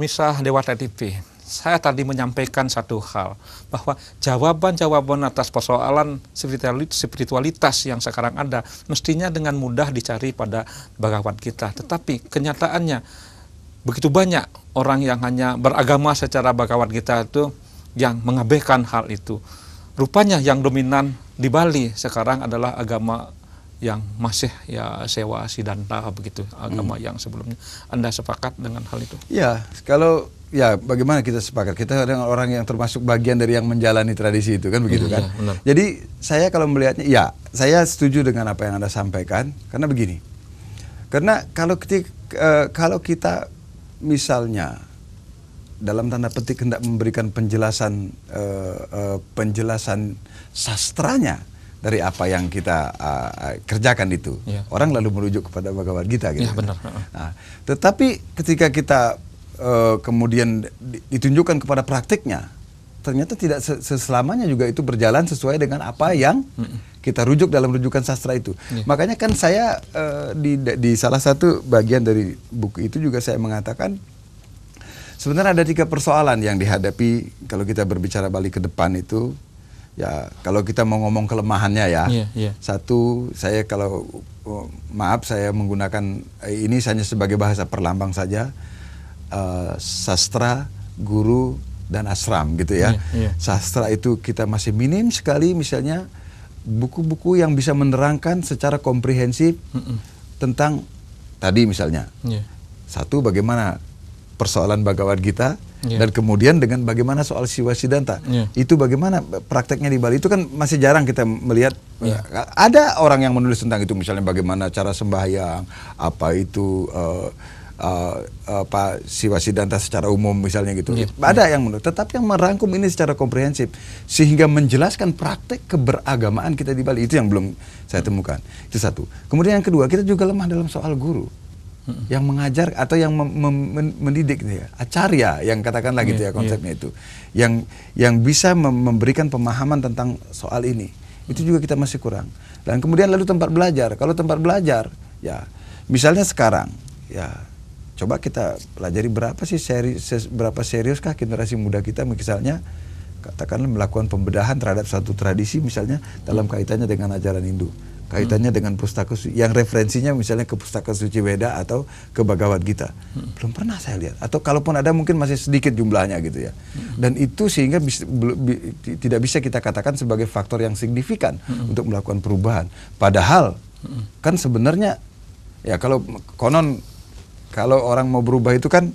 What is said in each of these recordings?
pemirsa Dewata TV, saya tadi menyampaikan satu hal, bahwa jawaban-jawaban atas persoalan spiritualitas yang sekarang ada mestinya dengan mudah dicari pada bagawan kita. Tetapi kenyataannya begitu banyak orang yang hanya beragama secara bagawan kita itu yang mengabaikan hal itu. Rupanya yang dominan di Bali sekarang adalah agama yang masih ya sewa sidanta begitu, agama yang sebelumnya. Anda sepakat dengan hal itu? Ya, kalau ya bagaimana kita sepakat? Kita adalah orang yang termasuk bagian dari yang menjalani tradisi itu kan begitu kan. Benar. Jadi saya kalau melihatnya, ya saya setuju dengan apa yang Anda sampaikan karena begini. Karena kalau kita misalnya dalam tanda petik hendak memberikan penjelasan penjelasan sastranya dari apa yang kita kerjakan itu, orang lalu merujuk kepada Bhagavad Gita gitu. Ya, benar. Nah, tetapi ketika kita kemudian ditunjukkan kepada praktiknya, ternyata tidak selamanya juga itu berjalan sesuai dengan apa yang kita rujuk dalam rujukan sastra itu. Makanya kan saya di salah satu bagian dari buku itu juga saya mengatakan sebenarnya ada 3 persoalan yang dihadapi kalau kita berbicara Bali ke depan itu. Ya, kalau kita mau ngomong kelemahannya ya, satu, saya kalau maaf saya menggunakan ini hanya sebagai bahasa perlambang saja, sastra, guru, dan ashram gitu ya. Sastra itu kita masih minim sekali, misalnya buku-buku yang bisa menerangkan secara komprehensif tentang tadi misalnya, satu bagaimana persoalan Bhagavad Gita. Dan kemudian dengan bagaimana soal Siwa Siddhanta, itu bagaimana prakteknya di Bali itu kan masih jarang kita melihat. Ada orang yang menulis tentang itu, misalnya bagaimana cara sembahyang, apa itu Siwa Siddhanta secara umum misalnya gitu. Ada yang menulis, tetapi yang merangkum ini secara komprehensif sehingga menjelaskan praktek keberagamaan kita di Bali itu yang belum saya temukan. Itu satu. Kemudian yang kedua, kita juga lemah dalam soal guru. Yang mengajar atau yang mendidik gitu ya, acarya yang katakanlah gitu ya konsepnya itu, yang bisa memberikan pemahaman tentang soal ini, itu juga kita masih kurang. Dan kemudian lalu tempat belajar, kalau tempat belajar ya misalnya sekarang ya coba kita pelajari berapa seriuskah generasi muda kita misalnya katakanlah melakukan pembedahan terhadap satu tradisi misalnya dalam kaitannya dengan ajaran Hindu. Kaitannya dengan pustaka suci, yang referensinya misalnya ke pustaka suci Weda atau ke Bhagavad Gita. Belum pernah saya lihat. Atau kalaupun ada mungkin masih sedikit jumlahnya gitu ya. Dan itu sehingga tidak bisa kita katakan sebagai faktor yang signifikan untuk melakukan perubahan. Padahal kan sebenarnya ya kalau konon kalau orang mau berubah itu kan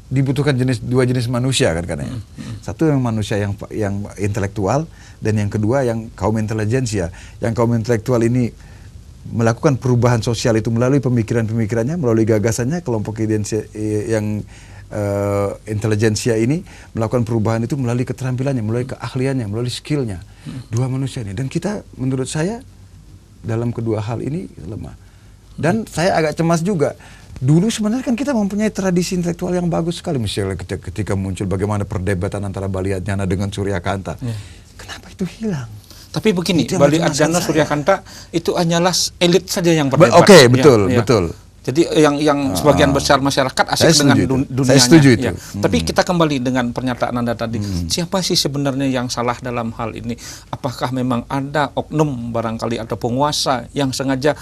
dibutuhkan dua jenis manusia kan katanya. Satu yang manusia yang intelektual, dan yang kedua yang kaum intelijensia. Yang kaum intelektual ini melakukan perubahan sosial itu melalui pemikiran-pemikirannya, melalui gagasannya. Kelompok yang intelijensia ini melakukan perubahan itu melalui keterampilannya, melalui keahliannya, melalui skillnya. Dua manusia ini. Dan kita menurut saya dalam kedua hal ini lemah. Dan saya agak cemas juga. Dulu sebenarnya kan kita mempunyai tradisi intelektual yang bagus sekali, misalnya ketika muncul bagaimana perdebatan antara Bali Adnyana dengan Suryakanta. Kenapa itu hilang? Tapi begini, Bali Adnyana Suryakanta itu hanyalah elit saja yang berdebat. Oke, betul, betul. Jadi yang sebagian besar masyarakat asik dengan dunianya. Saya setuju itu. Tapi kita kembali dengan pernyataan Anda tadi. Siapa sih sebenarnya yang salah dalam hal ini? Apakah memang ada oknum barangkali atau penguasa yang sengaja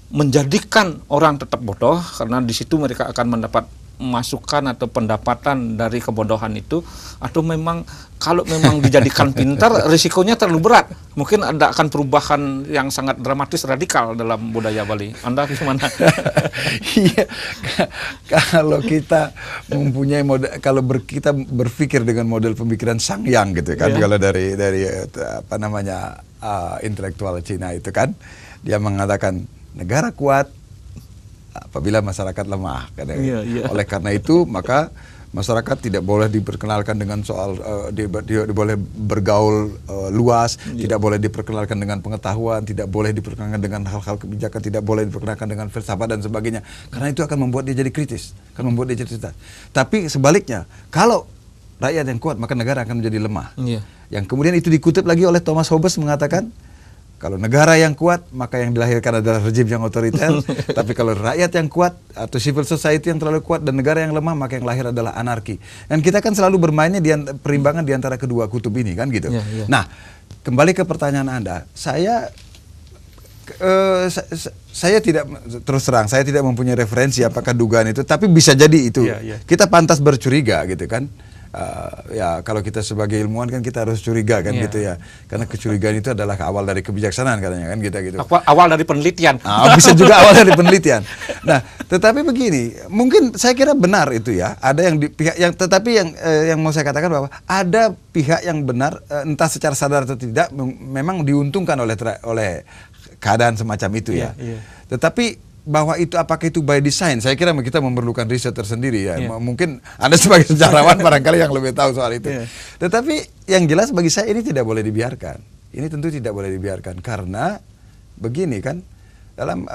menjadikan orang tetap bodoh karena di situ mereka akan mendapat masukan atau pendapatan dari kebodohan itu, atau memang kalau memang dijadikan pintar risikonya terlalu berat, mungkin ada akan perubahan yang sangat dramatis radikal dalam budaya Bali. Anda gimana? Iya, kalau kita mempunyai model, kalau kita berpikir dengan model pemikiran Sangyang gitu kan, kalau dari apa namanya intelektual Cina itu kan, dia mengatakan negara kuat apabila masyarakat lemah. Oleh karena itu maka masyarakat tidak boleh diperkenalkan dengan soal dia boleh bergaul luas, tidak boleh diperkenalkan dengan pengetahuan, tidak boleh diperkenalkan dengan hal-hal kebijakan, tidak boleh diperkenalkan dengan filsafat dan sebagainya, karena itu akan membuat dia jadi kritis, akan membuat dia jadi cerdas. Tapi sebaliknya, kalau rakyat yang kuat maka negara akan menjadi lemah. Yang kemudian itu dikutip lagi oleh Thomas Hobbes mengatakan Kalau negara yang kuat, maka yang dilahirkan adalah rejim yang otoriter. Tapi kalau rakyat yang kuat atau civil society yang terlalu kuat dan negara yang lemah, maka yang lahir adalah anarki. Dan kita kan selalu bermainnya perimbangan di antara kedua kutub ini, kan gitu. Nah, kembali ke pertanyaan Anda, saya tidak, terus terang, saya tidak mempunyai referensi apakah dugaan itu, tapi bisa jadi itu. Kita pantas bercuriga gitu kan. Ya kalau kita sebagai ilmuwan kan kita harus curiga kan gitu ya, karena kecurigaan itu adalah awal dari kebijaksanaan katanya kan kita gitu. Awal dari penelitian. Bisa juga awal dari penelitian. Nah, tetapi begini, mungkin saya kira benar itu ya. Ada yang di pihak yang, tetapi yang mau saya katakan bahwa ada pihak yang benar, entah secara sadar atau tidak, memang diuntungkan oleh keadaan semacam itu ya. Tetapi bahwa itu apakah itu by design, saya kira kita memerlukan riset tersendiri ya. Mungkin Anda sebagai sejarawan barangkali yang lebih tahu soal itu. Tetapi yang jelas bagi saya ini tidak boleh dibiarkan. Ini tentu tidak boleh dibiarkan karena begini kan, dalam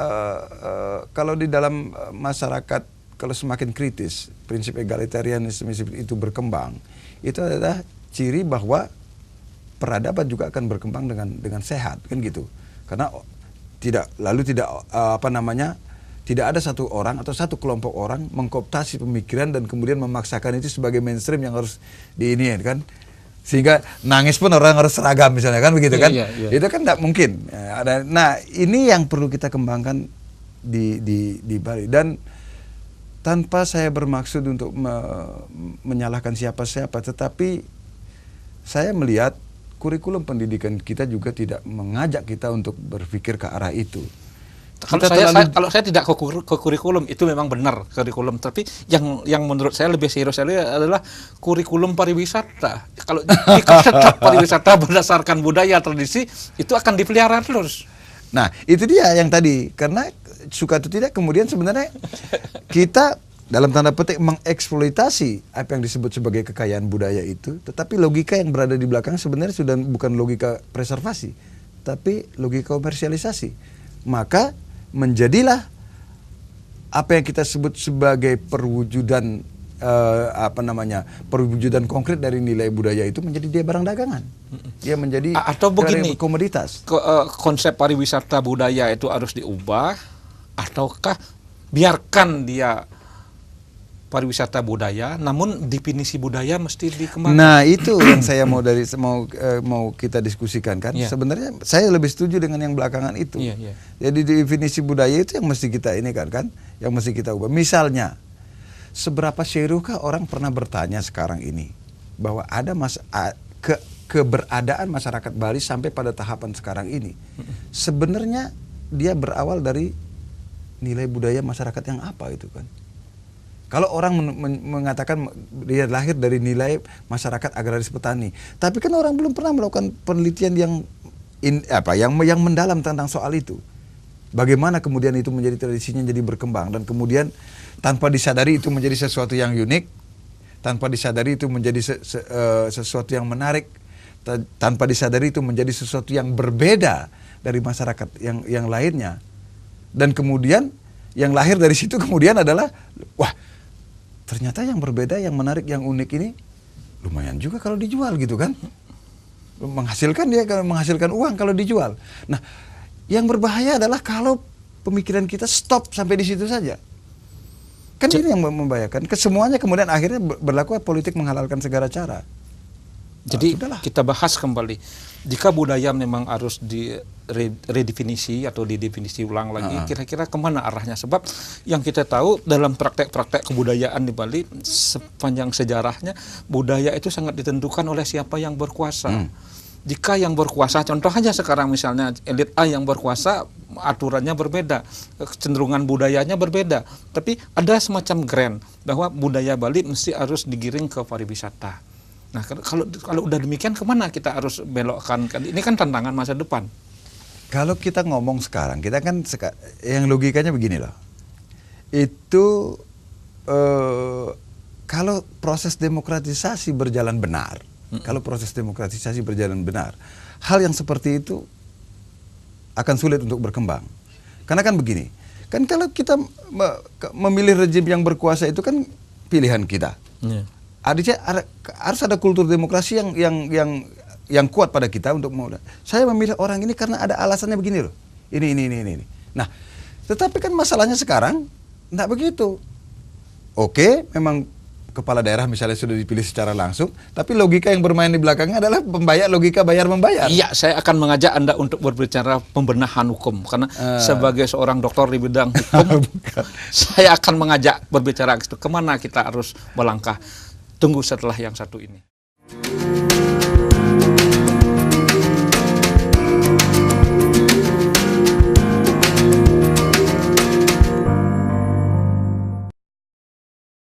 kalau di dalam masyarakat kalau semakin kritis prinsip egalitarianisme itu berkembang, itu adalah ciri bahwa peradaban juga akan berkembang dengan sehat kan gitu. Karena tidak tidak ada satu orang atau satu kelompok orang mengkooptasi pemikiran dan kemudian memaksakan itu sebagai mainstream yang harus diiniin kan, sehingga nangis pun orang harus seragam misalnya kan begitu kan. Itu kan tidak mungkin. Nah ini yang perlu kita kembangkan di Bali, dan tanpa saya bermaksud untuk menyalahkan siapa-siapa, tetapi saya melihat kurikulum pendidikan kita juga tidak mengajak kita untuk berpikir ke arah itu. Kalau saya tidak ke kurikulum, itu memang benar kurikulum, tapi yang menurut saya lebih serius adalah kurikulum pariwisata. Kalau jika tetap pariwisata berdasarkan budaya tradisi, itu akan dipelihara terus. Nah, itu dia yang tadi, karena suka atau tidak kemudian sebenarnya kita dalam tanda petik mengeksploitasi apa yang disebut sebagai kekayaan budaya itu, tetapi logika yang berada di belakang sebenarnya sudah bukan logika preservasi, tapi logika komersialisasi. Maka menjadilah apa yang kita sebut sebagai perwujudan perwujudan konkret dari nilai budaya itu menjadi dia barang dagangan. Dia menjadi atau begini, komoditas. Konsep pariwisata budaya itu harus diubah, ataukah biarkan dia pariwisata budaya, namun definisi budaya mesti dikembangkan. Nah itu yang saya mau kita diskusikan kan. Sebenarnya saya lebih setuju dengan yang belakangan itu. Jadi definisi budaya itu yang mesti kita ini kan, yang mesti kita ubah. Misalnya, seberapa seriuskah orang pernah bertanya sekarang ini bahwa ada keberadaan masyarakat Bali sampai pada tahapan sekarang ini, sebenarnya dia berawal dari nilai budaya masyarakat yang apa itu kan. Kalau orang mengatakan dia lahir dari nilai masyarakat agraris petani, tapi kan orang belum pernah melakukan penelitian yang mendalam tentang soal itu. Bagaimana kemudian itu menjadi tradisinya jadi berkembang, dan kemudian tanpa disadari itu menjadi sesuatu yang unik, tanpa disadari itu menjadi sesuatu yang menarik, tanpa disadari itu menjadi sesuatu yang berbeda dari masyarakat yang lainnya. Dan kemudian yang lahir dari situ kemudian adalah, wah, ternyata yang berbeda, yang menarik, yang unik ini lumayan juga kalau dijual gitu kan. Menghasilkan uang kalau dijual. Nah, yang berbahaya adalah kalau pemikiran kita stop sampai di situ saja. Kan ini yang membahayakan. Kesemuanya kemudian akhirnya berlaku politik menghalalkan segala cara. Jadi kita bahas kembali, jika budaya memang harus diredefinisi atau didefinisi ulang lagi, kira-kira kemana arahnya? Sebab yang kita tahu dalam praktek-praktek kebudayaan di Bali sepanjang sejarahnya, budaya itu sangat ditentukan oleh siapa yang berkuasa. Jika yang berkuasa, contoh aja sekarang misalnya elit A yang berkuasa, aturannya berbeda, kecenderungan budayanya berbeda, tapi ada semacam grand bahwa budaya Bali mesti harus digiring ke pariwisata. Nah, kalau udah demikian, kemana kita harus belokkan? Ini kan tantangan masa depan. Kalau kita ngomong sekarang, kita kan yang logikanya begini loh. Itu kalau proses demokratisasi berjalan benar, hal yang seperti itu akan sulit untuk berkembang. Karena kan begini, kan kalau kita memilih rejim yang berkuasa itu kan pilihan kita. Harus ada kultur demokrasi yang yang kuat pada kita untuk saya memilih orang ini karena ada alasannya begini loh. Ini. Nah, tetapi kan masalahnya sekarang enggak begitu. Oke, memang kepala daerah misalnya sudah dipilih secara langsung, tapi logika yang bermain di belakangnya adalah logika bayar membayar. Iya, saya akan mengajak Anda untuk berbicara pembenahan hukum karena sebagai seorang doktor di bidang hukum, saya akan mengajak berbicara itu kemana kita harus melangkah. Tunggu setelah yang satu ini.